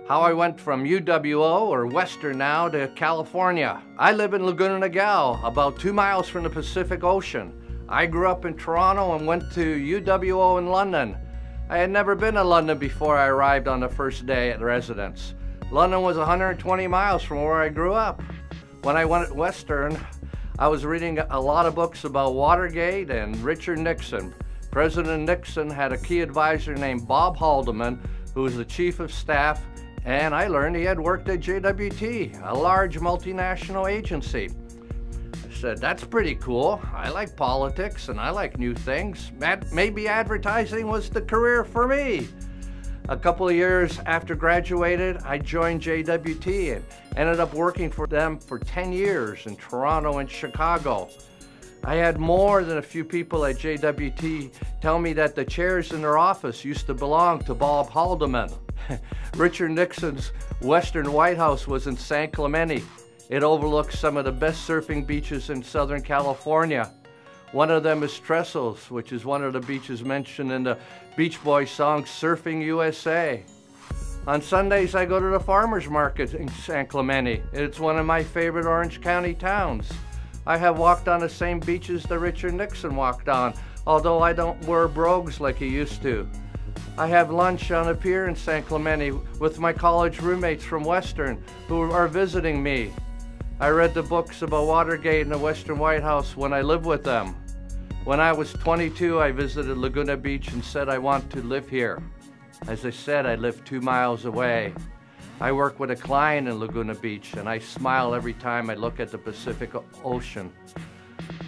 How I went from UWO, or Western now, to California. I live in Laguna Niguel, about 2 miles from the Pacific Ocean. I grew up in Toronto and went to UWO in London. I had never been to London before I arrived on the first day at residence. London was 120 miles from where I grew up. When I went at Western, I was reading a lot of books about Watergate and Richard Nixon. President Nixon had a key advisor named Bob Haldeman, who was the chief of staff, and I learned he had worked at JWT, a large multinational agency. I said, that's pretty cool. I like politics and I like new things. Maybe advertising was the career for me. A couple of years after graduated, I joined JWT and ended up working for them for 10 years in Toronto and Chicago. I had more than a few people at JWT tell me that the chairs in their office used to belong to Bob Haldeman. Richard Nixon's Western White House was in San Clemente. It overlooks some of the best surfing beaches in Southern California. One of them is Trestles, which is one of the beaches mentioned in the Beach Boys song Surfing USA. On Sundays, I go to the farmers market in San Clemente. It's one of my favorite Orange County towns. I have walked on the same beaches that Richard Nixon walked on, although I don't wear brogues like he used to. I have lunch on a pier in San Clemente with my college roommates from Western who are visiting me. I read the books about Watergate and the Western White House when I lived with them. When I was 22, I visited Laguna Beach and said I want to live here. As I said, I live 2 miles away. I work with a client in Laguna Beach and I smile every time I look at the Pacific Ocean.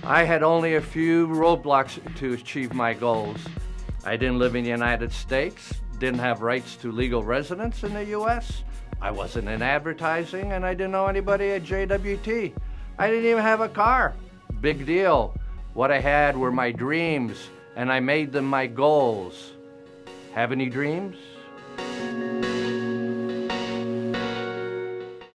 I had only a few roadblocks to achieve my goals. I didn't live in the United States, didn't have rights to legal residence in the US. I wasn't in advertising and I didn't know anybody at JWT. I didn't even have a car. Big deal. What I had were my dreams and I made them my goals. Have any dreams?